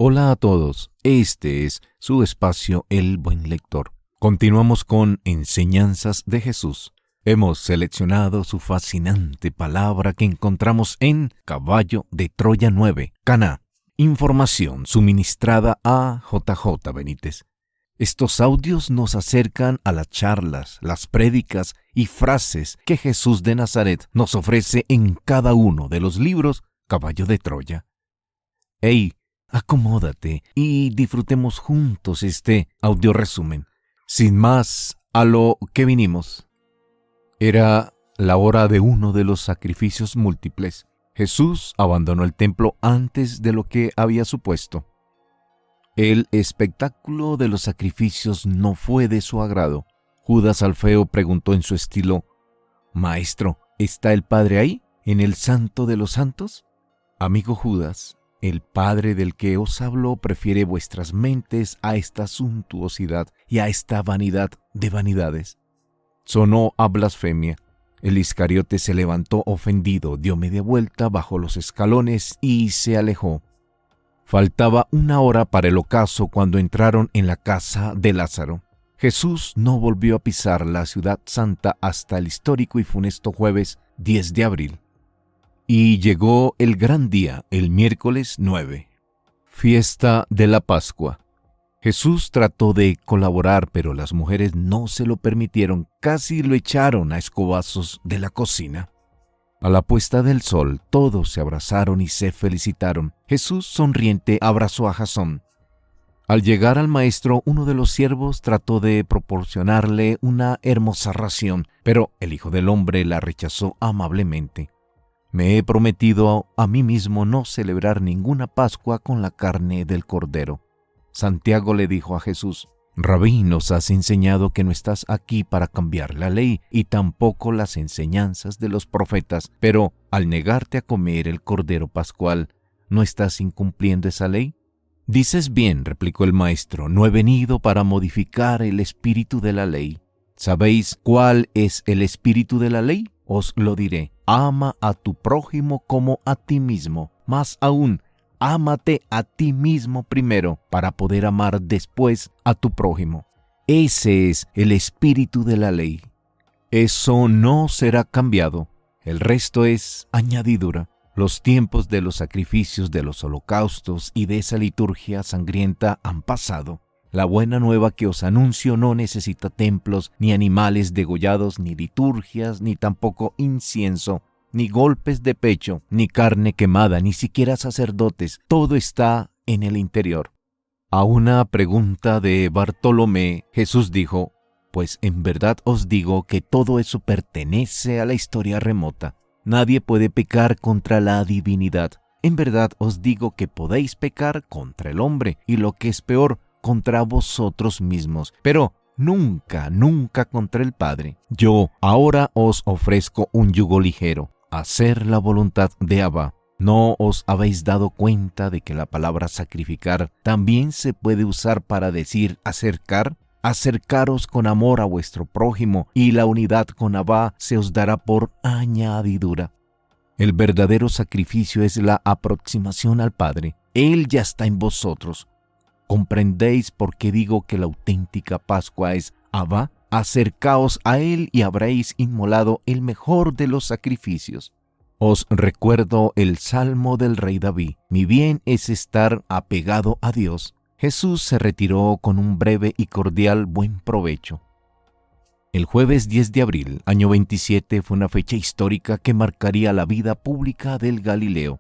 Hola a todos, este es su espacio El Buen Lector. Continuamos con Enseñanzas de Jesús. Hemos seleccionado su fascinante palabra que encontramos en Caballo de Troya 9, Caná. Información suministrada a JJ Benítez. Estos audios nos acercan a las charlas, las prédicas y frases que Jesús de Nazaret nos ofrece en cada uno de los libros Caballo de Troya. ¡Hey! Acomódate y disfrutemos juntos este audio resumen. Sin más, a lo que vinimos. Era la hora de uno de los sacrificios múltiples. Jesús abandonó el templo antes de lo que había supuesto. El espectáculo de los sacrificios no fue de su agrado. Judas Alfeo preguntó en su estilo: «Maestro, ¿está el Padre ahí, en el Santo de los Santos?» Amigo Judas, el Padre del que os hablo prefiere vuestras mentes a esta suntuosidad y a esta vanidad de vanidades. Sonó a blasfemia. El Iscariote se levantó ofendido, dio media vuelta bajo los escalones y se alejó. Faltaba una hora para el ocaso cuando entraron en la casa de Lázaro. Jesús no volvió a pisar la ciudad santa hasta el histórico y funesto jueves 10 de abril. Y llegó el gran día, el miércoles 9, fiesta de la Pascua. Jesús trató de colaborar, pero las mujeres no se lo permitieron, casi lo echaron a escobazos de la cocina. A la puesta del sol, todos se abrazaron y se felicitaron. Jesús, sonriente, abrazó a Jasón. Al llegar al maestro, uno de los siervos trató de proporcionarle una hermosa ración, pero el Hijo del Hombre la rechazó amablemente. Me he prometido a mí mismo no celebrar ninguna Pascua con la carne del cordero. Santiago le dijo a Jesús: Rabí, nos has enseñado que no estás aquí para cambiar la ley y tampoco las enseñanzas de los profetas, pero al negarte a comer el cordero pascual, ¿no estás incumpliendo esa ley? Dices bien, replicó el maestro, no he venido para modificar el espíritu de la ley. ¿Sabéis cuál es el espíritu de la ley? Os lo diré. Ama a tu prójimo como a ti mismo. Más aún, ámate a ti mismo primero para poder amar después a tu prójimo. Ese es el espíritu de la ley. Eso no será cambiado. El resto es añadidura. Los tiempos de los sacrificios, de los holocaustos y de esa liturgia sangrienta han pasado. La buena nueva que os anuncio no necesita templos, ni animales degollados, ni liturgias, ni tampoco incienso, ni golpes de pecho, ni carne quemada, ni siquiera sacerdotes. Todo está en el interior. A una pregunta de Bartolomé, Jesús dijo: Pues en verdad os digo que todo eso pertenece a la historia remota. Nadie puede pecar contra la divinidad. En verdad os digo que podéis pecar contra el hombre, y lo que es peor, contra vosotros mismos, pero nunca contra el Padre. Yo ahora os ofrezco un yugo ligero, hacer la voluntad de Abba. ¿No os habéis dado cuenta de que la palabra sacrificar también se puede usar para decir acercar? Acercaros con amor a vuestro prójimo, y la unidad con Abba se os dará por añadidura. El verdadero sacrificio es la aproximación al Padre. Él ya está en vosotros. ¿Comprendéis por qué digo que la auténtica Pascua es Abba? Acercaos a Él y habréis inmolado el mejor de los sacrificios. Os recuerdo el salmo del rey David. Mi bien es estar apegado a Dios. Jesús se retiró con un breve y cordial buen provecho. El jueves 10 de abril, año 27, fue una fecha histórica que marcaría la vida pública del Galileo.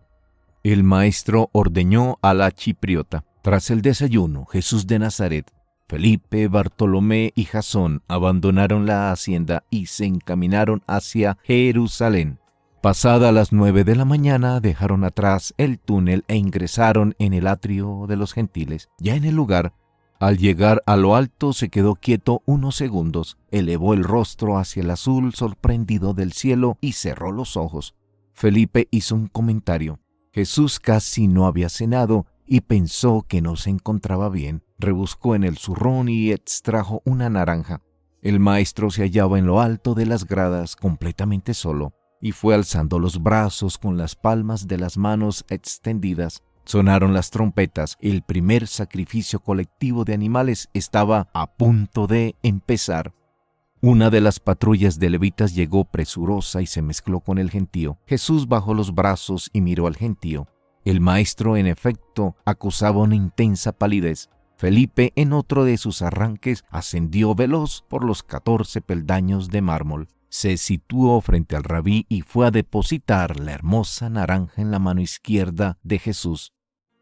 El maestro ordeñó a la chipriota. Tras el desayuno, Jesús de Nazaret, Felipe, Bartolomé y Jasón abandonaron la hacienda y se encaminaron hacia Jerusalén. Pasada las 9 de la mañana, dejaron atrás el túnel e ingresaron en el atrio de los gentiles. Ya en el lugar, al llegar a lo alto, se quedó quieto unos segundos, elevó el rostro hacia el azul sorprendido del cielo y cerró los ojos. Felipe hizo un comentario. Jesús casi no había cenado y pensó que no se encontraba bien. Rebuscó en el zurrón y extrajo una naranja. El maestro se hallaba en lo alto de las gradas, completamente solo, y fue alzando los brazos con las palmas de las manos extendidas. Sonaron las trompetas. El primer sacrificio colectivo de animales estaba a punto de empezar. Una de las patrullas de levitas llegó presurosa y se mezcló con el gentío. Jesús bajó los brazos y miró al gentío. El maestro, en efecto, acusaba una intensa palidez. Felipe, en otro de sus arranques, ascendió veloz por los 14 peldaños de mármol. Se situó frente al rabí y fue a depositar la hermosa naranja en la mano izquierda de Jesús.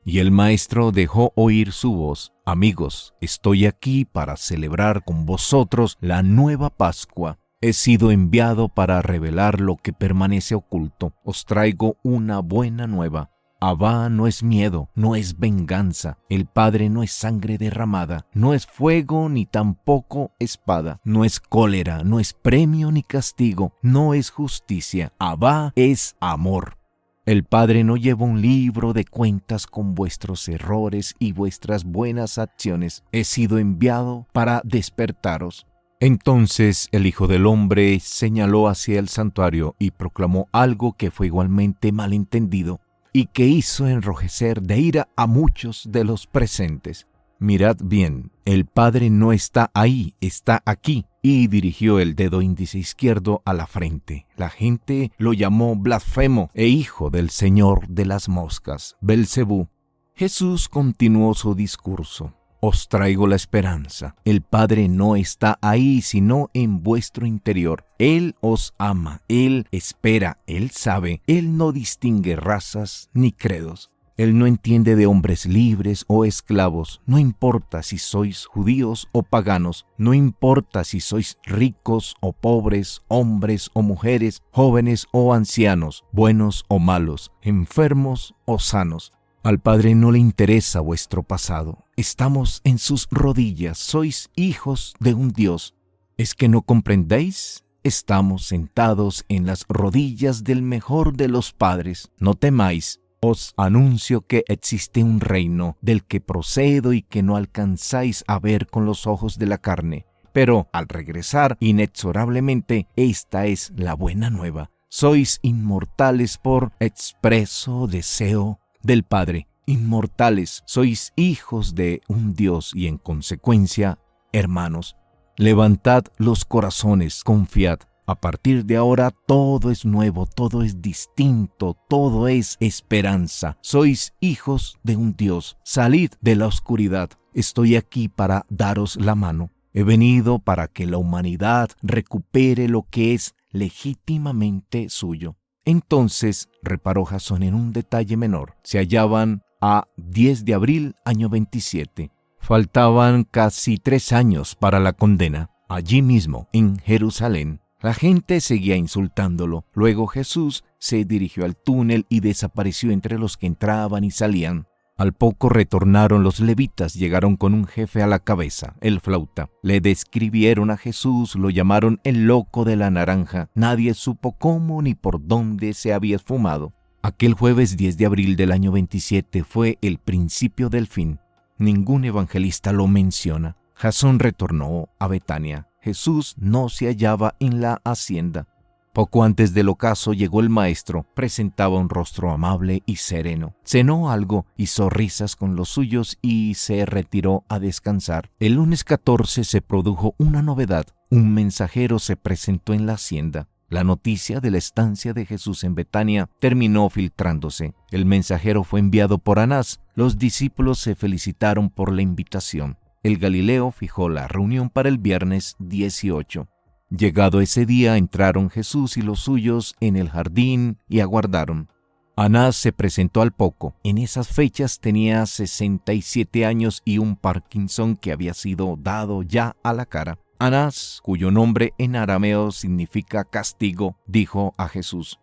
Y el maestro dejó oír su voz: «Amigos, estoy aquí para celebrar con vosotros la nueva Pascua. He sido enviado para revelar lo que permanece oculto. Os traigo una buena nueva. Abba no es miedo, no es venganza. El Padre no es sangre derramada, no es fuego ni tampoco espada. No es cólera, no es premio ni castigo, no es justicia. Abba es amor. El Padre no lleva un libro de cuentas con vuestros errores y vuestras buenas acciones. He sido enviado para despertaros». Entonces el Hijo del Hombre señaló hacia el santuario y proclamó algo que fue igualmente malentendido y que hizo enrojecer de ira a muchos de los presentes. «Mirad bien, el Padre no está ahí, está aquí». Y dirigió el dedo índice izquierdo a la frente. La gente lo llamó blasfemo e hijo del señor de las moscas, Belcebú. Jesús continuó su discurso: «Os traigo la esperanza. El Padre no está ahí, sino en vuestro interior. Él os ama, Él espera, Él sabe. Él no distingue razas ni credos. Él no entiende de hombres libres o esclavos. No importa si sois judíos o paganos. No importa si sois ricos o pobres, hombres o mujeres, jóvenes o ancianos, buenos o malos, enfermos o sanos. Al Padre no le interesa vuestro pasado. Estamos en sus rodillas. Sois hijos de un Dios. ¿Es que no comprendéis? Estamos sentados en las rodillas del mejor de los padres. No temáis. Os anuncio que existe un reino del que procedo y que no alcanzáis a ver con los ojos de la carne. Pero al regresar inexorablemente, esta es la buena nueva. Sois inmortales por expreso deseo del Padre. Inmortales, sois hijos de un Dios y en consecuencia, hermanos. Levantad los corazones, confiad. A partir de ahora todo es nuevo, todo es distinto, todo es esperanza. Sois hijos de un Dios. Salid de la oscuridad. Estoy aquí para daros la mano. He venido para que la humanidad recupere lo que es legítimamente suyo». Entonces reparó Jasón en un detalle menor. Se hallaban a 10 de abril, año 27. Faltaban casi 3 años para la condena. Allí mismo, en Jerusalén, la gente seguía insultándolo. Luego Jesús se dirigió al túnel y desapareció entre los que entraban y salían. Al poco retornaron los levitas, llegaron con un jefe a la cabeza, el flauta. Le describieron a Jesús, lo llamaron el loco de la naranja. Nadie supo cómo ni por dónde se había esfumado. Aquel jueves 10 de abril del año 27 fue el principio del fin. Ningún evangelista lo menciona. Jasón retornó a Betania. Jesús no se hallaba en la hacienda. Poco antes del ocaso llegó el maestro. Presentaba un rostro amable y sereno. Cenó algo, hizo risas con los suyos y se retiró a descansar. El lunes 14 se produjo una novedad. Un mensajero se presentó en la hacienda. La noticia de la estancia de Jesús en Betania terminó filtrándose. El mensajero fue enviado por Anás. Los discípulos se felicitaron por la invitación. El Galileo fijó la reunión para el viernes 18. Llegado ese día, entraron Jesús y los suyos en el jardín y aguardaron. Anás se presentó al poco. En esas fechas tenía 67 años y un Parkinson que había sido dado ya a la cara. Anás, cuyo nombre en arameo significa castigo, dijo a Jesús: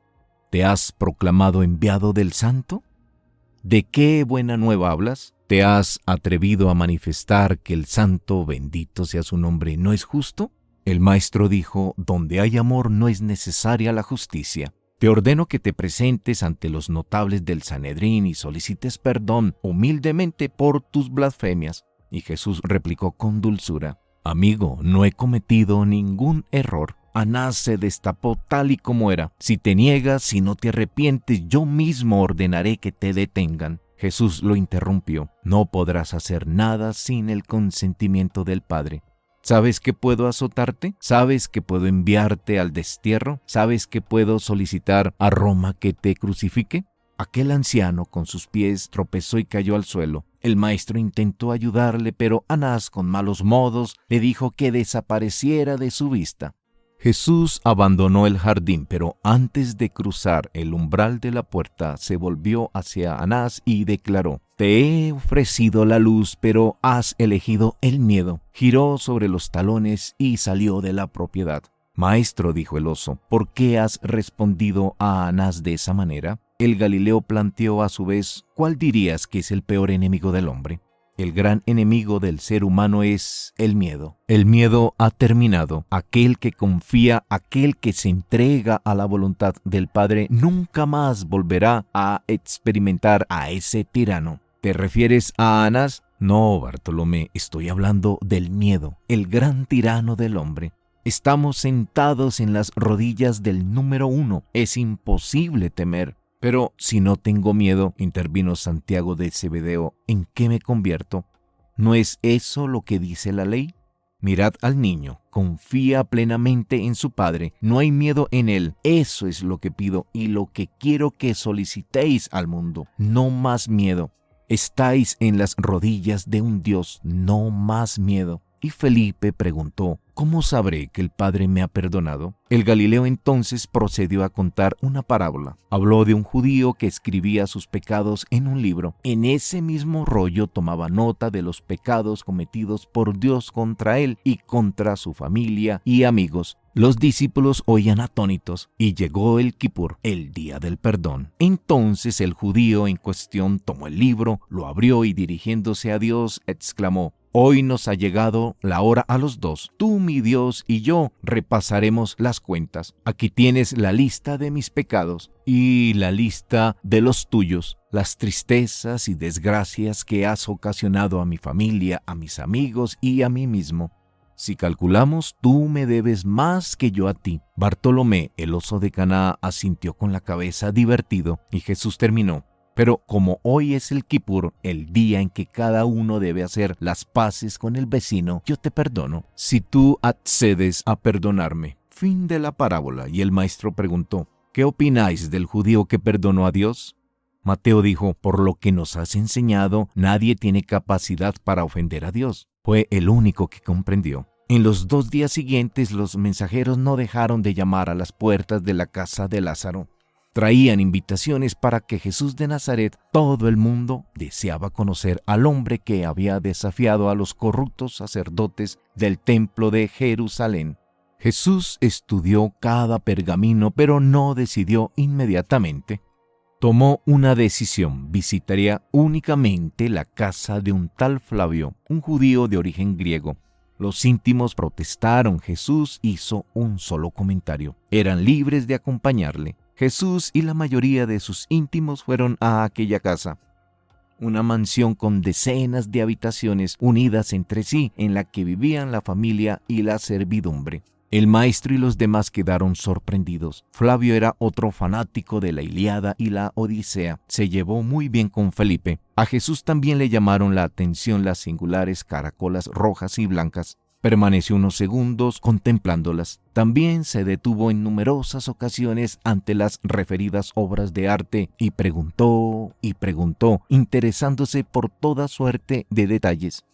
¿Te has proclamado enviado del Santo? ¿De qué buena nueva hablas? ¿Te has atrevido a manifestar que el Santo, bendito sea su nombre, no es justo? El maestro dijo: donde hay amor no es necesaria la justicia. Te ordeno que te presentes ante los notables del Sanedrín y solicites perdón humildemente por tus blasfemias. Y Jesús replicó con dulzura: Amigo, no he cometido ningún error. Anás se destapó tal y como era. Si te niegas, si no te arrepientes, yo mismo ordenaré que te detengan. Jesús lo interrumpió. No podrás hacer nada sin el consentimiento del Padre. ¿Sabes que puedo azotarte? ¿Sabes que puedo enviarte al destierro? ¿Sabes que puedo solicitar a Roma que te crucifique? Aquel anciano con sus pies tropezó y cayó al suelo. El maestro intentó ayudarle, pero Anás, con malos modos, le dijo que desapareciera de su vista. Jesús abandonó el jardín, pero antes de cruzar el umbral de la puerta, se volvió hacia Anás y declaró: «Te he ofrecido la luz, pero has elegido el miedo». Giró sobre los talones y salió de la propiedad. «Maestro», dijo el oso, «¿por qué has respondido a Anás de esa manera?». El Galileo planteó a su vez: «¿Cuál dirías que es el peor enemigo del hombre?». El gran enemigo del ser humano es el miedo. El miedo ha terminado. Aquel que confía, aquel que se entrega a la voluntad del Padre, nunca más volverá a experimentar a ese tirano. ¿Te refieres a Anás? No, Bartolomé, estoy hablando del miedo, el gran tirano del hombre. Estamos sentados en las rodillas del número 1. Es imposible temer. «Pero si no tengo miedo», intervino Santiago de Zebedeo, «¿en qué me convierto? ¿No es eso lo que dice la ley? Mirad al niño, confía plenamente en su padre, no hay miedo en él. Eso es lo que pido y lo que quiero que solicitéis al mundo. No más miedo. Estáis en las rodillas de un Dios, no más miedo». Y Felipe preguntó: «¿Cómo sabré que el Padre me ha perdonado?». El Galileo entonces procedió a contar una parábola. Habló de un judío que escribía sus pecados en un libro. En ese mismo rollo tomaba nota de los pecados cometidos por Dios contra él y contra su familia y amigos. Los discípulos oían atónitos, y llegó el Kipur, el día del perdón. Entonces el judío en cuestión tomó el libro, lo abrió y dirigiéndose a Dios exclamó: «Hoy nos ha llegado la hora a los dos. Tú, mi Dios, y yo repasaremos las cuentas. Aquí tienes la lista de mis pecados y la lista de los tuyos, las tristezas y desgracias que has ocasionado a mi familia, a mis amigos y a mí mismo. Si calculamos, tú me debes más que yo a ti». Bartolomé, el oso de Caná, asintió con la cabeza divertido, y Jesús terminó: «Pero como hoy es el Kipur, el día en que cada uno debe hacer las paces con el vecino, yo te perdono, si tú accedes a perdonarme». Fin de la parábola. Y el maestro preguntó: «¿Qué opináis del judío que perdonó a Dios?». Mateo dijo: «Por lo que nos has enseñado, nadie tiene capacidad para ofender a Dios». Fue el único que comprendió. En los 2 días siguientes, los mensajeros no dejaron de llamar a las puertas de la casa de Lázaro. Traían invitaciones para que Jesús de Nazaret. Todo el mundo deseaba conocer al hombre que había desafiado a los corruptos sacerdotes del templo de Jerusalén. Jesús estudió cada pergamino, pero no decidió inmediatamente. Tomó una decisión: visitaría únicamente la casa de un tal Flavio, un judío de origen griego. Los íntimos protestaron. Jesús hizo un solo comentario: eran libres de acompañarle. Jesús y la mayoría de sus íntimos fueron a aquella casa, una mansión con decenas de habitaciones unidas entre sí, en la que vivían la familia y la servidumbre. El maestro y los demás quedaron sorprendidos. Flavio era otro fanático de la Ilíada y la Odisea. Se llevó muy bien con Felipe. A Jesús también le llamaron la atención las singulares caracolas rojas y blancas. Permaneció unos segundos contemplándolas. También se detuvo en numerosas ocasiones ante las referidas obras de arte y preguntó, interesándose por toda suerte de detalles.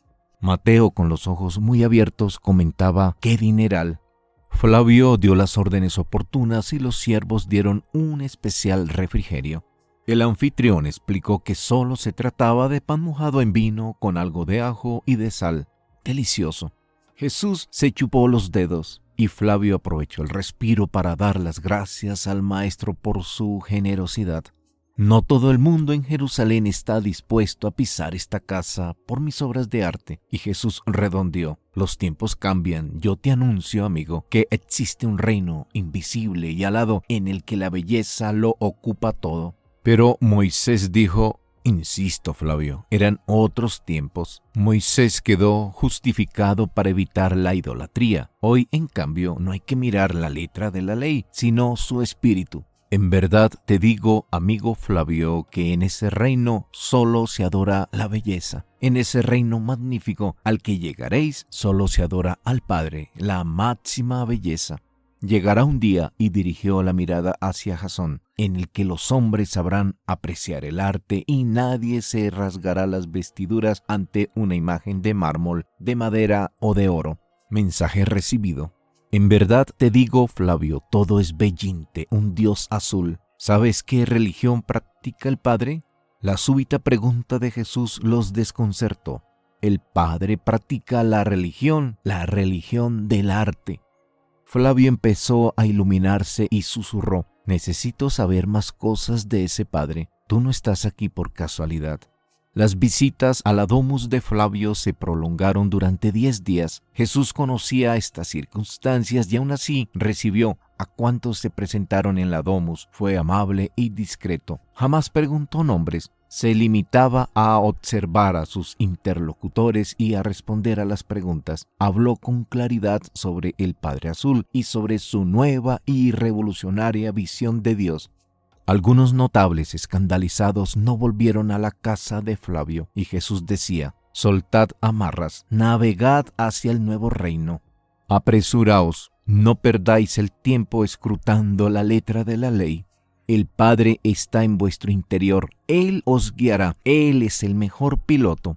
Mateo, con los ojos muy abiertos, comentaba: «¡Qué dineral!». Flavio dio las órdenes oportunas y los siervos dieron un especial refrigerio. El anfitrión explicó que solo se trataba de pan mojado en vino con algo de ajo y de sal. Delicioso. Jesús se chupó los dedos y Flavio aprovechó el respiro para dar las gracias al maestro por su generosidad. «No todo el mundo en Jerusalén está dispuesto a pisar esta casa por mis obras de arte». Y Jesús redondeó: «Los tiempos cambian. Yo te anuncio, amigo, que existe un reino invisible y alado en el que la belleza lo ocupa todo». Pero Moisés dijo: «Insisto, Flavio, eran otros tiempos. Moisés quedó justificado para evitar la idolatría. Hoy, en cambio, no hay que mirar la letra de la ley, sino su espíritu». En verdad te digo, amigo Flavio, que en ese reino solo se adora la belleza. En ese reino magnífico al que llegaréis solo se adora al Padre, la máxima belleza. Llegará un día, y dirigió la mirada hacia Jasón, en el que los hombres sabrán apreciar el arte y nadie se rasgará las vestiduras ante una imagen de mármol, de madera o de oro. Mensaje recibido. En verdad te digo, Flavio, todo es Bellinte, un dios azul. ¿Sabes qué religión practica el Padre? La súbita pregunta de Jesús los desconcertó. El Padre practica la religión del arte. Flavio empezó a iluminarse y susurró: necesito saber más cosas de ese Padre. Tú no estás aquí por casualidad. Las visitas a la domus de Flavio se prolongaron durante 10 días. Jesús conocía estas circunstancias y aún así recibió a cuantos se presentaron en la domus. Fue amable y discreto. Jamás preguntó nombres. Se limitaba a observar a sus interlocutores y a responder a las preguntas. Habló con claridad sobre el Padre Azul y sobre su nueva y revolucionaria visión de Dios. Algunos notables escandalizados no volvieron a la casa de Flavio, y Jesús decía: soltad amarras, navegad hacia el nuevo reino. Apresuraos, no perdáis el tiempo escrutando la letra de la ley. El Padre está en vuestro interior, Él os guiará, Él es el mejor piloto.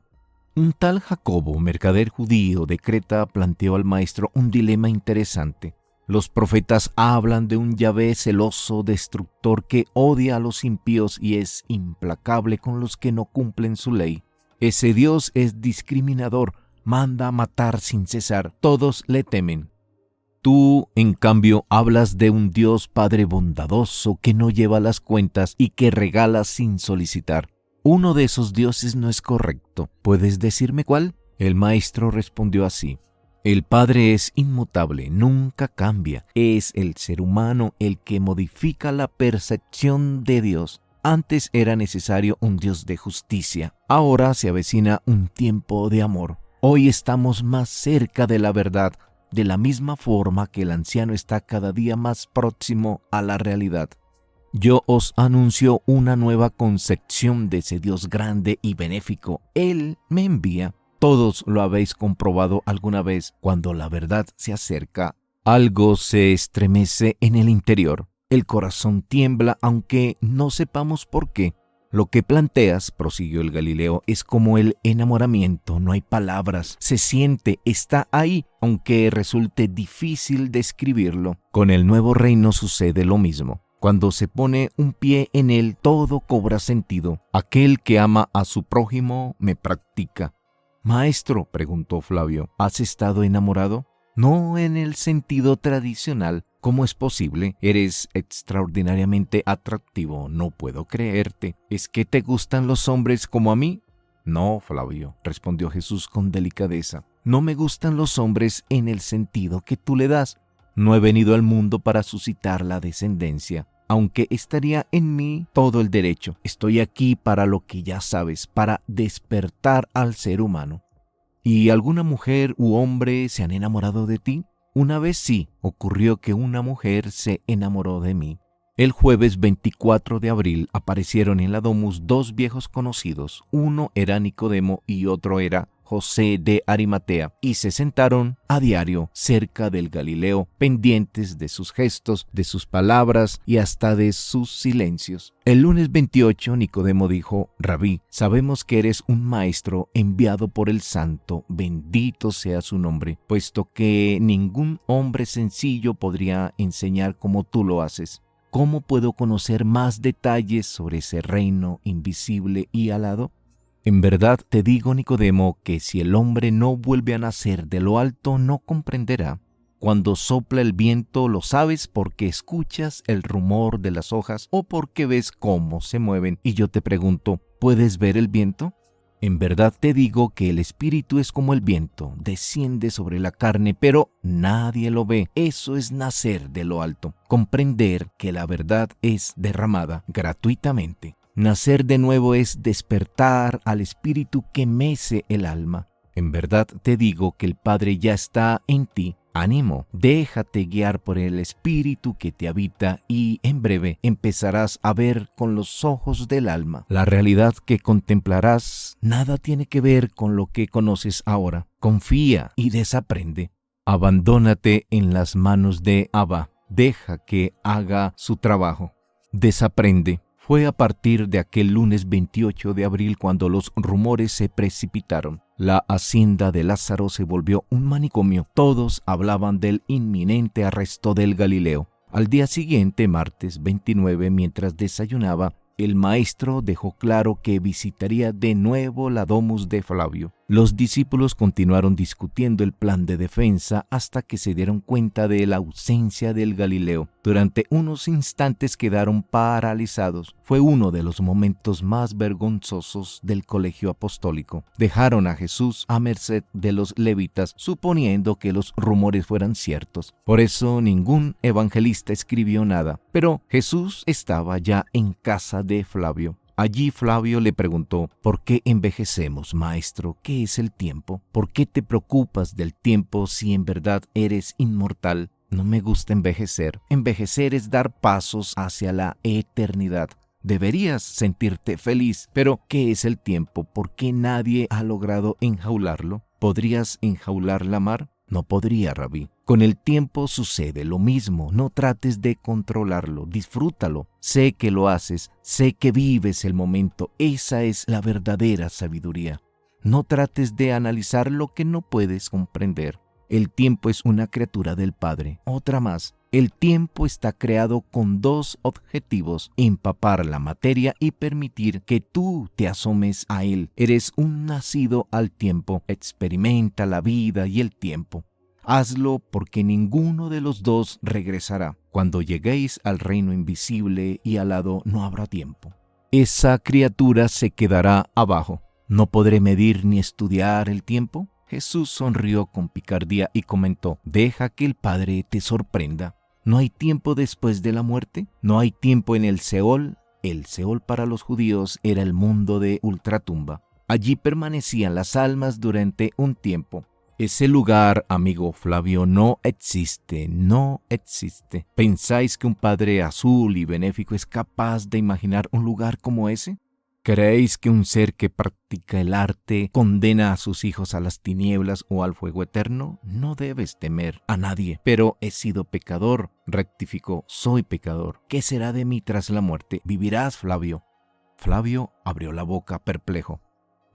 Un tal Jacobo, mercader judío de Creta, planteó al maestro un dilema interesante. Los profetas hablan de un Yahvé celoso, destructor, que odia a los impíos y es implacable con los que no cumplen su ley. Ese Dios es discriminador, manda matar sin cesar, todos le temen. Tú, en cambio, hablas de un Dios Padre bondadoso que no lleva las cuentas y que regala sin solicitar. Uno de esos dioses no es correcto. ¿Puedes decirme cuál? El maestro respondió así: el Padre es inmutable, nunca cambia. Es el ser humano el que modifica la percepción de Dios. Antes era necesario un Dios de justicia. Ahora se avecina un tiempo de amor. Hoy estamos más cerca de la verdad, de la misma forma que el anciano está cada día más próximo a la realidad. Yo os anuncio una nueva concepción de ese Dios grande y benéfico. Él me envía. Todos lo habéis comprobado alguna vez. Cuando la verdad se acerca, algo se estremece en el interior. El corazón tiembla, aunque no sepamos por qué. Lo que planteas, prosiguió el Galileo, es como el enamoramiento. No hay palabras. Se siente, está ahí, aunque resulte difícil describirlo. Con el nuevo reino sucede lo mismo. Cuando se pone un pie en él, todo cobra sentido. Aquel que ama a su prójimo me practica. Maestro, preguntó Flavio, ¿has estado enamorado? No en el sentido tradicional. ¿Cómo es posible? Eres extraordinariamente atractivo. No puedo creerte. ¿Es que te gustan los hombres como a mí? No, Flavio, respondió Jesús con delicadeza. No me gustan los hombres en el sentido que tú le das. No he venido al mundo para suscitar la descendencia, aunque estaría en mí todo el derecho. Estoy aquí para lo que ya sabes, para despertar al ser humano. ¿Y alguna mujer u hombre se han enamorado de ti? Una vez sí, ocurrió que una mujer se enamoró de mí. El jueves 24 de abril aparecieron en la domus 2 viejos conocidos. Uno era Nicodemo y otro era José de Arimatea, y se sentaron a diario cerca del Galileo, pendientes de sus gestos, de sus palabras y hasta de sus silencios. El lunes 28 Nicodemo dijo: Rabí, sabemos que eres un maestro enviado por el Santo, bendito sea su nombre, puesto que ningún hombre sencillo podría enseñar como tú lo haces. ¿Cómo puedo conocer más detalles sobre ese reino invisible y alado? En verdad te digo, Nicodemo, que si el hombre no vuelve a nacer de lo alto, no comprenderá. Cuando sopla el viento, lo sabes porque escuchas el rumor de las hojas o porque ves cómo se mueven. Y yo te pregunto, ¿puedes ver el viento? En verdad te digo que el espíritu es como el viento, desciende sobre la carne, pero nadie lo ve. Eso es nacer de lo alto, comprender que la verdad es derramada gratuitamente. Nacer de nuevo es despertar al espíritu que mece el alma. En verdad te digo que el Padre ya está en ti. Ánimo, déjate guiar por el Espíritu que te habita y en breve empezarás a ver con los ojos del alma. La realidad que contemplarás nada tiene que ver con lo que conoces ahora. Confía y desaprende. Abandónate en las manos de Abba. Deja que haga su trabajo. Desaprende. Fue a partir de aquel lunes 28 de abril cuando los rumores se precipitaron. La hacienda de Lázaro se volvió un manicomio. Todos hablaban del inminente arresto del Galileo. Al día siguiente, martes 29, mientras desayunaba, el maestro dejó claro que visitaría de nuevo la domus de Flavio. Los discípulos continuaron discutiendo el plan de defensa hasta que se dieron cuenta de la ausencia del Galileo. Durante unos instantes quedaron paralizados. Fue uno de los momentos más vergonzosos del colegio apostólico. Dejaron a Jesús a merced de los levitas, suponiendo que los rumores fueran ciertos. Por eso ningún evangelista escribió nada. Pero Jesús estaba ya en casa de Flavio. Allí Flavio le preguntó: ¿por qué envejecemos, maestro? ¿Qué es el tiempo? ¿Por qué te preocupas del tiempo si en verdad eres inmortal? No me gusta envejecer. Envejecer es dar pasos hacia la eternidad. Deberías sentirte feliz. Pero, ¿qué es el tiempo? ¿Por qué nadie ha logrado enjaularlo? ¿Podrías enjaular la mar? No podría, Rabí. Con el tiempo sucede lo mismo. No trates de controlarlo. Disfrútalo. Sé que lo haces. Sé que vives el momento. Esa es la verdadera sabiduría. No trates de analizar lo que no puedes comprender. El tiempo es una criatura del Padre. Otra más. El tiempo está creado con dos objetivos: empapar la materia y permitir que tú te asomes a él. Eres un nacido al tiempo. Experimenta la vida y el tiempo. Hazlo porque ninguno de los dos regresará. Cuando lleguéis al reino invisible y alado no habrá tiempo. Esa criatura se quedará abajo. ¿No podré medir ni estudiar el tiempo? Jesús sonrió con picardía y comentó: deja que el Padre te sorprenda. ¿No hay tiempo después de la muerte? ¿No hay tiempo en el Seol? El Seol para los judíos era el mundo de ultratumba. Allí permanecían las almas durante un tiempo. Ese lugar, amigo Flavio, no existe. ¿Pensáis que un Padre azul y benéfico es capaz de imaginar un lugar como ese? ¿Creéis que un ser que practica el arte condena a sus hijos a las tinieblas o al fuego eterno? No debes temer a nadie. Pero he sido pecador, rectificó: soy pecador. ¿Qué será de mí tras la muerte? ¿Vivirás, Flavio? Flavio abrió la boca perplejo.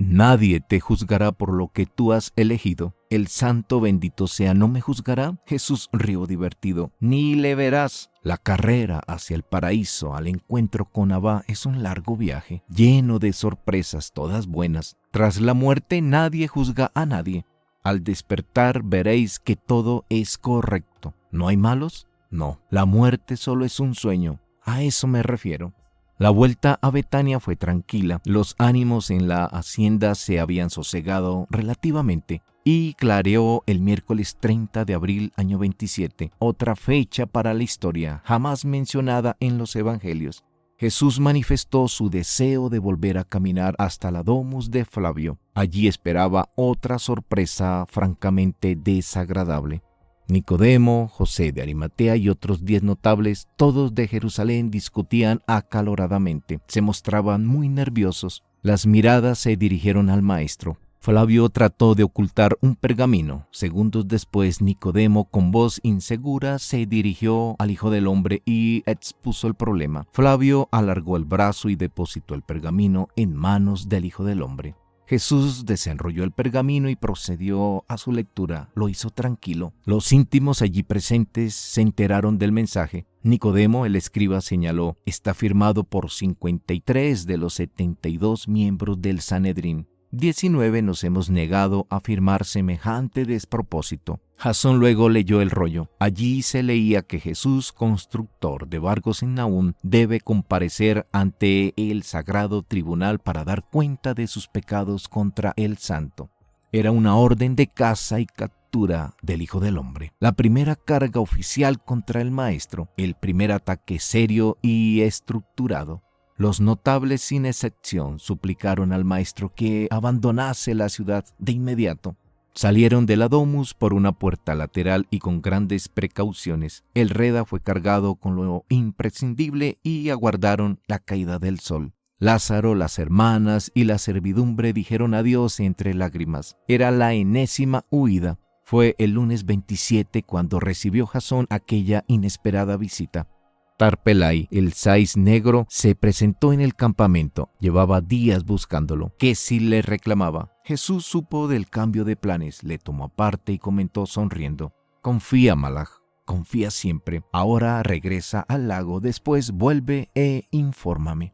Nadie te juzgará por lo que tú has elegido. El santo bendito sea no me juzgará. Jesús rió divertido. Ni le verás. La carrera hacia el paraíso, al encuentro con Abba, es un largo viaje, lleno de sorpresas, todas buenas. Tras la muerte nadie juzga a nadie. Al despertar veréis que todo es correcto. ¿No hay malos? No. La muerte solo es un sueño. A eso me refiero. La vuelta a Betania fue tranquila. Los ánimos en la hacienda se habían sosegado relativamente y clareó el miércoles 30 de abril, año 27, otra fecha para la historia, jamás mencionada en los evangelios. Jesús manifestó su deseo de volver a caminar hasta la domus de Flavio. Allí esperaba otra sorpresa francamente desagradable. Nicodemo, José de Arimatea y otros 10 notables, todos de Jerusalén, discutían acaloradamente. Se mostraban muy nerviosos. Las miradas se dirigieron al maestro. Flavio trató de ocultar un pergamino. Segundos después, Nicodemo, con voz insegura, se dirigió al Hijo del Hombre y expuso el problema. Flavio alargó el brazo y depositó el pergamino en manos del Hijo del Hombre. Jesús desenrolló el pergamino y procedió a su lectura. Lo hizo tranquilo. Los íntimos allí presentes se enteraron del mensaje. Nicodemo, el escriba, señaló: está firmado por 53 de los 72 miembros del Sanedrín. 19 nos hemos negado a firmar semejante despropósito. Jasón luego leyó el rollo. Allí se leía que Jesús, constructor de barcos en Naún, debe comparecer ante el sagrado tribunal para dar cuenta de sus pecados contra el santo. Era una orden de caza y captura del Hijo del Hombre. La primera carga oficial contra el maestro, el primer ataque serio y estructurado. Los notables, sin excepción, suplicaron al maestro que abandonase la ciudad de inmediato. Salieron de la domus por una puerta lateral y con grandes precauciones. El reda fue cargado con lo imprescindible y aguardaron la caída del sol. Lázaro, las hermanas y la servidumbre dijeron adiós entre lágrimas. Era la enésima huida. Fue el lunes 27 cuando recibió Jasón aquella inesperada visita. Tarpelai, el sais negro, se presentó en el campamento. Llevaba días buscándolo. Quesil le reclamaba. Jesús supo del cambio de planes, le tomó aparte y comentó sonriendo. Confía, Malach, confía siempre. Ahora regresa al lago, después vuelve e infórmame.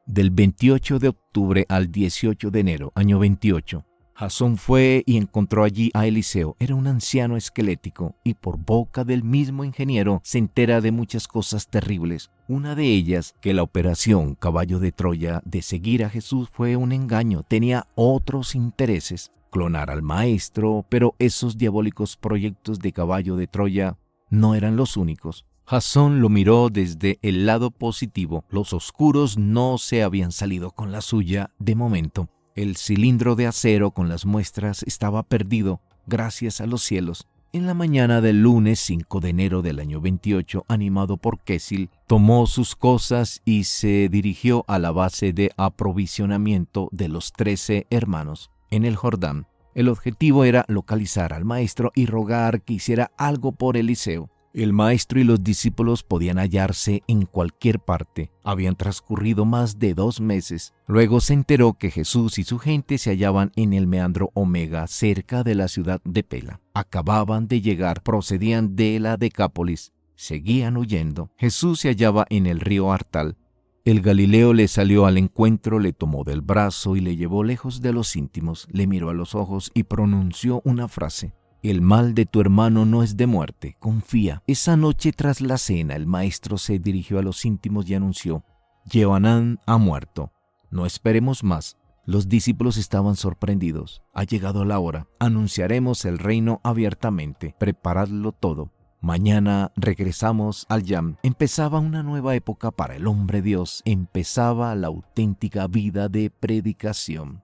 Del 28 de octubre al 18 de enero, año 28. Jasón fue y encontró allí a Eliseo. Era un anciano esquelético y por boca del mismo ingeniero se entera de muchas cosas terribles. Una de ellas, que la operación Caballo de Troya de seguir a Jesús fue un engaño. Tenía otros intereses. Clonar al maestro, pero esos diabólicos proyectos de Caballo de Troya no eran los únicos. Jasón lo miró desde el lado positivo. Los oscuros no se habían salido con la suya de momento. El cilindro de acero con las muestras estaba perdido, gracias a los cielos. En la mañana del lunes 5 de enero del año 28, animado por Quesil, tomó sus cosas y se dirigió a la base de aprovisionamiento de los 13 hermanos, en el Jordán. El objetivo era localizar al maestro y rogar que hiciera algo por Eliseo. El maestro y los discípulos podían hallarse en cualquier parte. Habían transcurrido más de 2 meses. Luego se enteró que Jesús y su gente se hallaban en el meandro Omega, cerca de la ciudad de Pela. Acababan de llegar, procedían de la Decápolis. Seguían huyendo. Jesús se hallaba en el río Artal. El Galileo le salió al encuentro, le tomó del brazo y le llevó lejos de los íntimos. Le miró a los ojos y pronunció una frase. El mal de tu hermano no es de muerte, confía. Esa noche tras la cena, el maestro se dirigió a los íntimos y anunció, Yehoanán ha muerto. No esperemos más. Los discípulos estaban sorprendidos. Ha llegado la hora. Anunciaremos el reino abiertamente. Preparadlo todo. Mañana regresamos al Yam. Empezaba una nueva época para el hombre Dios. Empezaba la auténtica vida de predicación.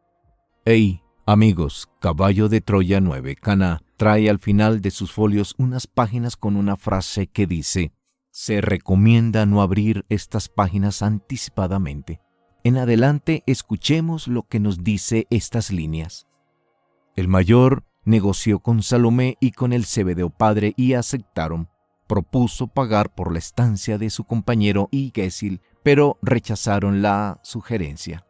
¡Ey! Amigos, Caballo de Troya 9, Caná, trae al final de sus folios unas páginas con una frase que dice, se recomienda no abrir estas páginas anticipadamente. En adelante escuchemos lo que nos dice estas líneas. El mayor negoció con Salomé y con el Zebedeo padre y aceptaron. Propuso pagar por la estancia de su compañero y Quesil, pero rechazaron la sugerencia.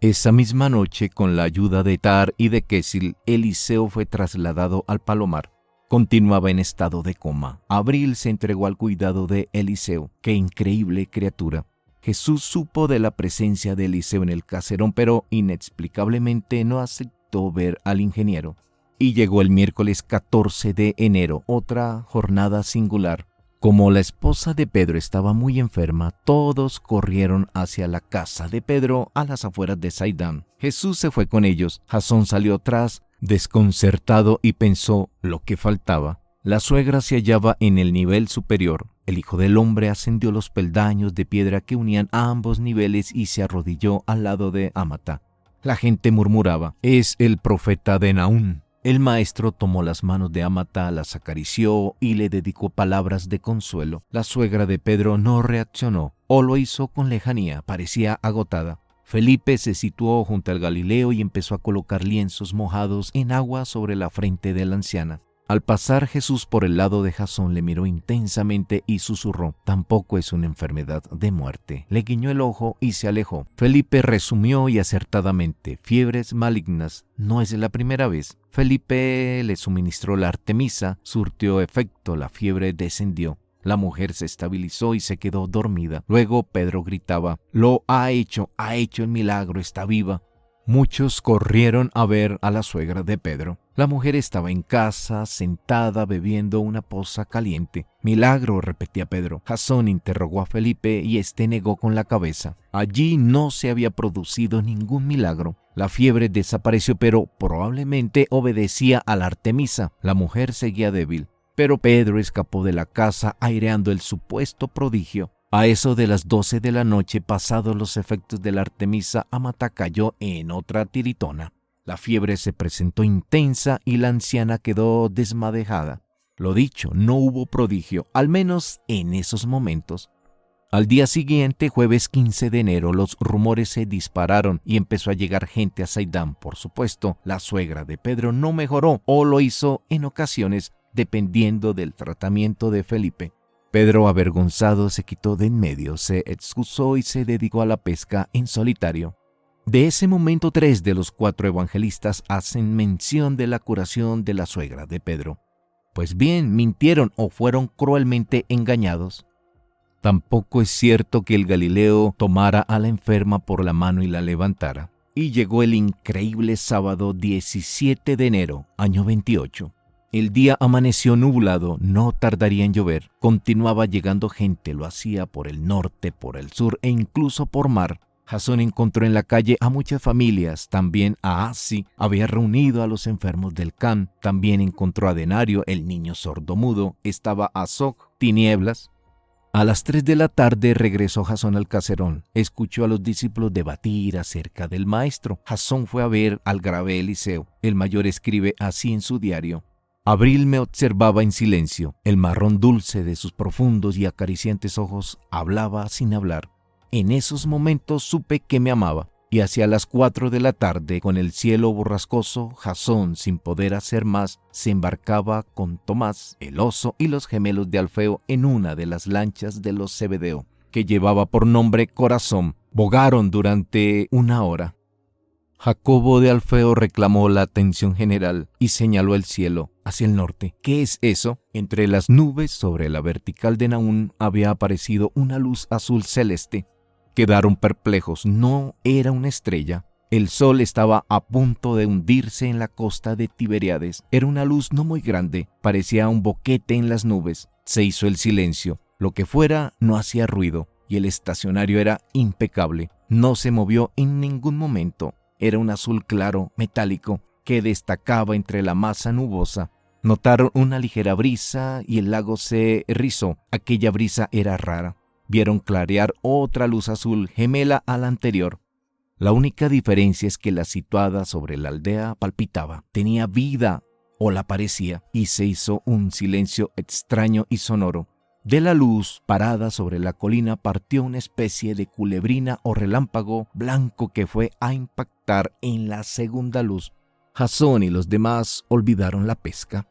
Esa misma noche, con la ayuda de Tar y de Quesil, Eliseo fue trasladado al Palomar. Continuaba en estado de coma. Abril se entregó al cuidado de Eliseo. ¡Qué increíble criatura! Jesús supo de la presencia de Eliseo en el caserón, pero inexplicablemente no aceptó ver al ingeniero. Y llegó el miércoles 14 de enero, otra jornada singular. Como la esposa de Pedro estaba muy enferma, todos corrieron hacia la casa de Pedro a las afueras de Saidán. Jesús se fue con ellos. Jasón salió atrás, desconcertado, y pensó lo que faltaba. La suegra se hallaba en el nivel superior. El Hijo del Hombre ascendió los peldaños de piedra que unían a ambos niveles y se arrodilló al lado de Amata. La gente murmuraba, «Es el profeta de Nahum». El maestro tomó las manos de Amata, las acarició y le dedicó palabras de consuelo. La suegra de Pedro no reaccionó, o lo hizo con lejanía, parecía agotada. Felipe se situó junto al Galileo y empezó a colocar lienzos mojados en agua sobre la frente de la anciana. Al pasar Jesús por el lado de Jasón le miró intensamente y susurró, «Tampoco es una enfermedad de muerte». Le guiñó el ojo y se alejó. Felipe resumió y acertadamente, «Fiebres malignas no es la primera vez». Felipe le suministró la artemisa, surtió efecto, la fiebre descendió. La mujer se estabilizó y se quedó dormida. Luego Pedro gritaba, «Lo ha hecho el milagro, está viva». Muchos corrieron a ver a la suegra de Pedro. La mujer estaba en casa, sentada, bebiendo una poza caliente. «Milagro», repetía Pedro. Jasón interrogó a Felipe y éste negó con la cabeza. Allí no se había producido ningún milagro. La fiebre desapareció, pero probablemente obedecía a la artemisa. La mujer seguía débil. Pero Pedro escapó de la casa aireando el supuesto prodigio. A eso de las 12 de la noche, pasados los efectos de la artemisa, Amata cayó en otra tiritona. La fiebre se presentó intensa y la anciana quedó desmadejada. Lo dicho, no hubo prodigio, al menos en esos momentos. Al día siguiente, jueves 15 de enero, los rumores se dispararon y empezó a llegar gente a Saidán. Por supuesto, la suegra de Pedro no mejoró o lo hizo en ocasiones, dependiendo del tratamiento de Felipe. Pedro, avergonzado, se quitó de en medio, se excusó y se dedicó a la pesca en solitario. De ese momento, 3 de los 4 evangelistas hacen mención de la curación de la suegra de Pedro. Pues bien, mintieron o fueron cruelmente engañados. Tampoco es cierto que el Galileo tomara a la enferma por la mano y la levantara. Y llegó el increíble sábado 17 de enero, año 28. El día amaneció nublado, no tardaría en llover. Continuaba llegando gente, lo hacía por el norte, por el sur e incluso por mar. Jasón encontró en la calle a muchas familias, también a Asi, había reunido a los enfermos del Can, también encontró a Denario, el niño sordomudo, estaba Azog, tinieblas. A las 3 de la tarde regresó Jasón al caserón, escuchó a los discípulos debatir acerca del maestro. Jasón fue a ver al grave Eliseo, el mayor escribe así en su diario. Abril me observaba en silencio, el marrón dulce de sus profundos y acariciantes ojos hablaba sin hablar. En esos momentos supe que me amaba, y hacia las 4 de la tarde, con el cielo borrascoso, Jasón, sin poder hacer más, se embarcaba con Tomás, el oso y los gemelos de Alfeo en una de las lanchas de los Zebedeo, que llevaba por nombre Corazón. Bogaron durante 1 hora. Jacobo de Alfeo reclamó la atención general y señaló el cielo hacia el norte. ¿Qué es eso? Entre las nubes, sobre la vertical de Naún, había aparecido una luz azul celeste. Quedaron perplejos, no era una estrella. El sol estaba a punto de hundirse en la costa de Tiberíades. Era una luz no muy grande, parecía un boquete en las nubes. Se hizo el silencio. Lo que fuera no hacía ruido y el estacionario era impecable. No se movió en ningún momento. Era un azul claro, metálico, que destacaba entre la masa nubosa. Notaron una ligera brisa y el lago se rizó. Aquella brisa era rara. Vieron clarear otra luz azul gemela a la anterior. La única diferencia es que la situada sobre la aldea palpitaba, tenía vida o la parecía, y se hizo un silencio extraño y sonoro. De la luz parada sobre la colina partió una especie de culebrina o relámpago blanco que fue a impactar en la segunda luz. Jasón y los demás olvidaron la pesca.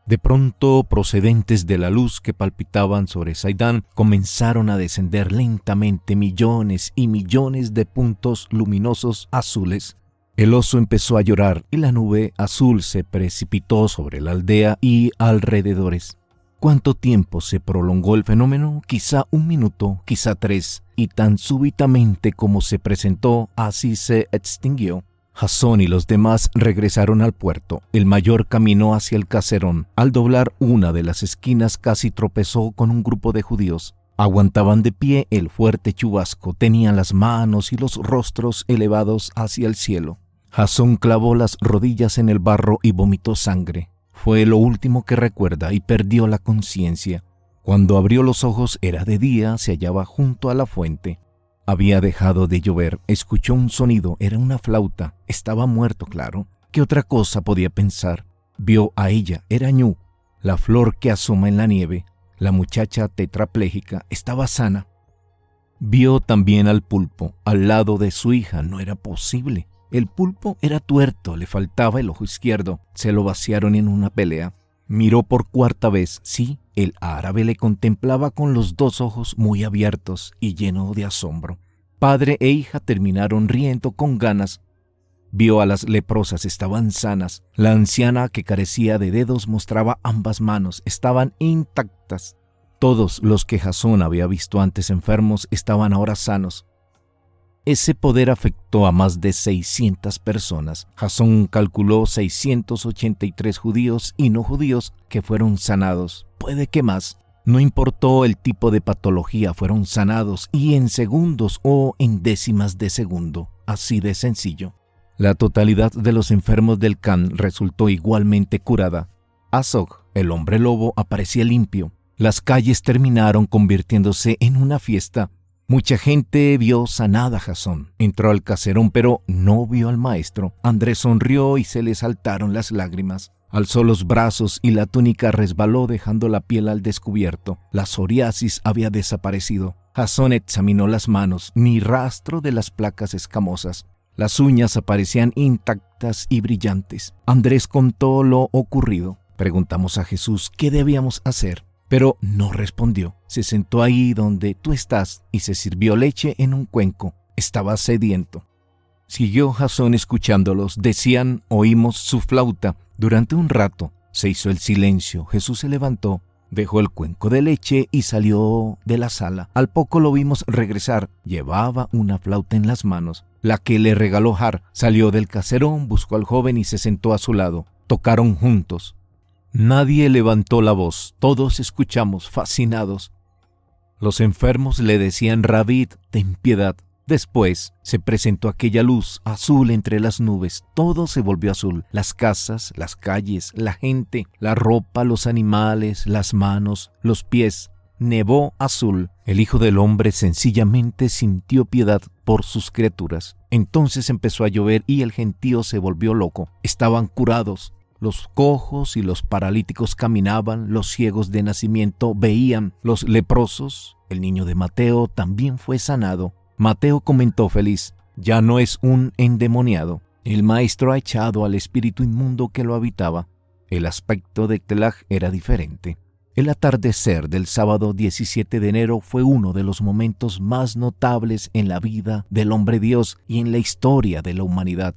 De pronto, procedentes de la luz que palpitaban sobre Saidán, comenzaron a descender lentamente millones y millones de puntos luminosos azules. El oso empezó a llorar y la nube azul se precipitó sobre la aldea y alrededores. ¿Cuánto tiempo se prolongó el fenómeno? Quizá 1 minuto, quizá 3, y tan súbitamente como se presentó, así se extinguió. Jasón y los demás regresaron al puerto. El mayor caminó hacia el caserón. Al doblar una de las esquinas casi tropezó con un grupo de judíos. Aguantaban de pie el fuerte chubasco, tenían las manos y los rostros elevados hacia el cielo. Jasón clavó las rodillas en el barro y vomitó sangre. Fue lo último que recuerda y perdió la conciencia. Cuando abrió los ojos era de día, se hallaba junto a la fuente. Había dejado de llover, escuchó un sonido, era una flauta, estaba muerto, claro. ¿Qué otra cosa podía pensar? Vio a ella, era Ñu, la flor que asoma en la nieve. La muchacha tetrapléjica estaba sana. Vio también al pulpo, al lado de su hija, no era posible. El pulpo era tuerto, le faltaba el ojo izquierdo, se lo vaciaron en una pelea. Miró por 4ª vez, sí, el árabe le contemplaba con los 2 ojos muy abiertos y lleno de asombro. Padre e hija terminaron riendo con ganas. Vio a las leprosas, estaban sanas. La anciana que carecía de dedos mostraba ambas manos, estaban intactas. Todos los que Jasón había visto antes enfermos estaban ahora sanos. Ese poder afectó a más de 600 personas. Jasón calculó 683 judíos y no judíos que fueron sanados. Puede que más. No importó el tipo de patología, fueron sanados y en segundos o en décimas de segundo. Así de sencillo. La totalidad de los enfermos del Can resultó igualmente curada. Azog, el hombre lobo, aparecía limpio. Las calles terminaron convirtiéndose en una fiesta. Mucha gente vio sanada a Jasón. Entró al caserón, pero no vio al maestro. Andrés sonrió y se le saltaron las lágrimas. Alzó los brazos y la túnica resbaló dejando la piel al descubierto. La psoriasis había desaparecido. Jasón examinó las manos, ni rastro de las placas escamosas. Las uñas aparecían intactas y brillantes. Andrés contó lo ocurrido. Preguntamos a Jesús qué debíamos hacer, pero no respondió. Se sentó ahí donde tú estás y se sirvió leche en un cuenco. Estaba sediento. Siguió Jasón escuchándolos. Decían, oímos su flauta. Durante un rato se hizo el silencio. Jesús se levantó, dejó el cuenco de leche y salió de la sala. Al poco lo vimos regresar. Llevaba una flauta en las manos, la que le regaló Har. Salió del caserón, buscó al joven y se sentó a su lado. Tocaron juntos. Nadie levantó la voz. Todos escuchamos, fascinados. Los enfermos le decían, Rabí, ten piedad. Después se presentó aquella luz azul entre las nubes. Todo se volvió azul. Las casas, las calles, la gente, la ropa, los animales, las manos, los pies. Nevó azul. El Hijo del Hombre sencillamente sintió piedad por sus criaturas. Entonces empezó a llover y el gentío se volvió loco. Estaban curados. Los cojos y los paralíticos caminaban, los ciegos de nacimiento veían, los leprosos. El niño de Mateo también fue sanado. Mateo comentó feliz, ya no es un endemoniado. El maestro ha echado al espíritu inmundo que lo habitaba. El aspecto de Telaj era diferente. El atardecer del sábado 17 de enero fue uno de los momentos más notables en la vida del hombre Dios y en la historia de la humanidad.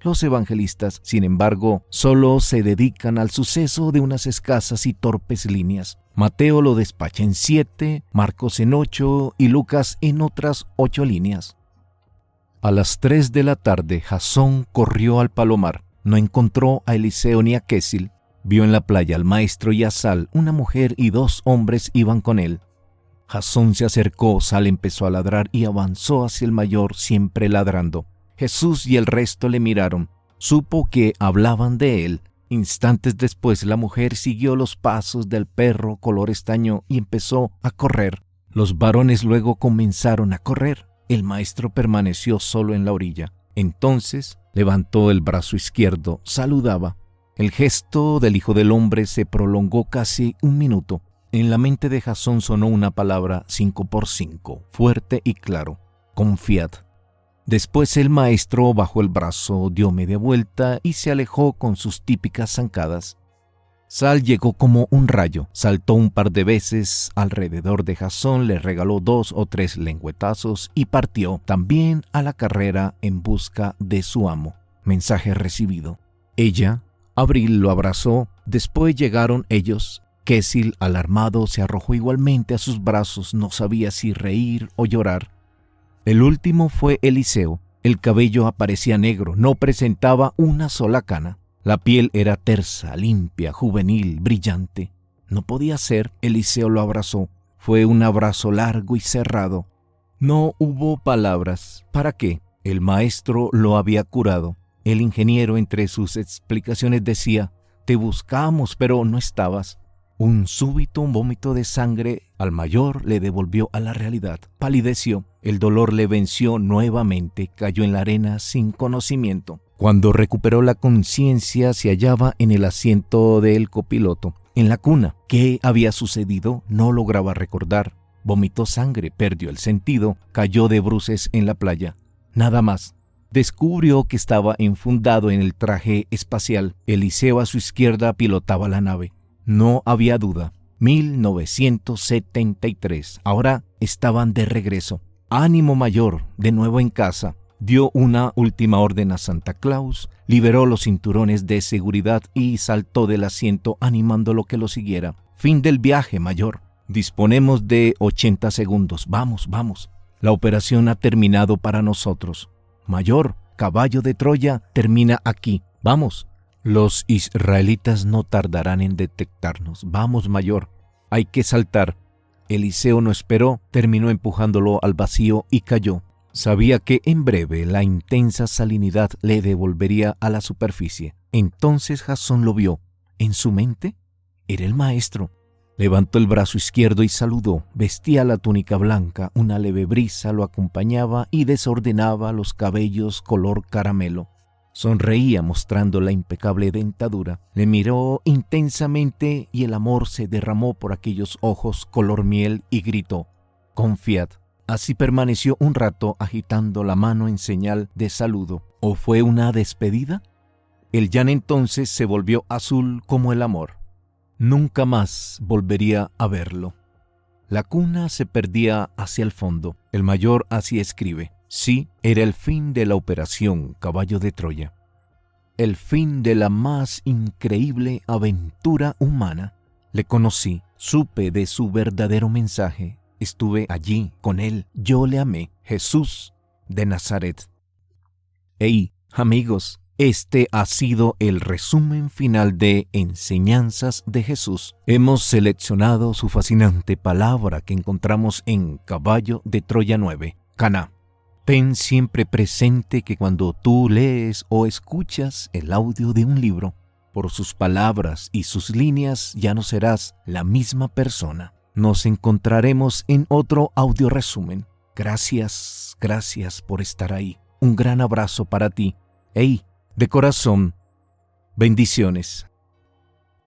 Los evangelistas, sin embargo, solo se dedican al suceso de unas escasas y torpes líneas. Mateo lo despacha en 7, Marcos en 8 y Lucas en otras 8 líneas. A las 3 de la tarde, Jasón corrió al palomar. No encontró a Eliseo ni a Késil. Vio en la playa al maestro y a Sal. Una mujer y 2 hombres iban con él. Jasón se acercó, Sal empezó a ladrar y avanzó hacia el mayor, siempre ladrando. Jesús y el resto le miraron. Supo que hablaban de él. Instantes después la mujer siguió los pasos del perro color estaño y empezó a correr. Los varones luego comenzaron a correr. El maestro permaneció solo en la orilla. Entonces levantó el brazo izquierdo, saludaba. El gesto del Hijo del Hombre se prolongó casi 1 minuto. En la mente de Jasón sonó una palabra 5x5, fuerte y claro: confiad. Después el maestro bajó el brazo, dio media vuelta y se alejó con sus típicas zancadas. Sal llegó como un rayo, saltó un par de veces alrededor de Jasón, le regaló 2 o 3 lengüetazos y partió también a la carrera en busca de su amo. Mensaje recibido. Ella, Abril, lo abrazó. Después llegaron ellos. Késil, alarmado, se arrojó igualmente a sus brazos, no sabía si reír o llorar. El último fue Eliseo. El cabello aparecía negro, no presentaba una sola cana. La piel era tersa, limpia, juvenil, brillante. No podía ser. Eliseo lo abrazó. Fue un abrazo largo y cerrado. No hubo palabras. ¿Para qué? El maestro lo había curado. El ingeniero entre sus explicaciones decía, te buscamos, pero no estabas. Un súbito vómito de sangre al mayor le devolvió a la realidad. Palideció. El dolor le venció nuevamente. Cayó en la arena sin conocimiento. Cuando recuperó la conciencia, se hallaba en el asiento del copiloto, en la cuna. ¿Qué había sucedido? No lograba recordar. Vomitó sangre, perdió el sentido, cayó de bruces en la playa. Nada más. Descubrió que estaba enfundado en el traje espacial. Eliseo a su izquierda pilotaba la nave. No había duda. 1973. Ahora estaban de regreso. Ánimo mayor, de nuevo en casa. Dio una última orden a Santa Claus, liberó los cinturones de seguridad y saltó del asiento animándolo que lo siguiera. Fin del viaje, mayor. Disponemos de 80 segundos. Vamos, vamos. La operación ha terminado para nosotros. Mayor, caballo de Troya termina aquí. Vamos. Los israelitas no tardarán en detectarnos. Vamos, mayor. Hay que saltar. Eliseo no esperó, terminó empujándolo al vacío y cayó. Sabía que en breve la intensa salinidad le devolvería a la superficie. Entonces Jasón lo vio. En su mente era el maestro. Levantó el brazo izquierdo y saludó. Vestía la túnica blanca, una leve brisa lo acompañaba y desordenaba los cabellos color caramelo. Sonreía mostrando la impecable dentadura. Le miró intensamente y el amor se derramó por aquellos ojos color miel y gritó: «Confiad». Así permaneció un rato agitando la mano en señal de saludo. ¿O fue una despedida? El Jan entonces se volvió azul como el amor. Nunca más volvería a verlo. La cuna se perdía hacia el fondo. El mayor así escribe: sí, era el fin de la operación Caballo de Troya. El fin de la más increíble aventura humana. Le conocí, supe de su verdadero mensaje. Estuve allí con él. Yo le amé. Jesús de Nazaret. Hey, amigos, este ha sido el resumen final de Enseñanzas de Jesús. Hemos seleccionado su fascinante palabra que encontramos en Caballo de Troya 9, Caná. Ten siempre presente que cuando tú lees o escuchas el audio de un libro, por sus palabras y sus líneas ya no serás la misma persona. Nos encontraremos en otro audio resumen. Gracias por estar ahí. Un gran abrazo para ti. Hey, de corazón, bendiciones.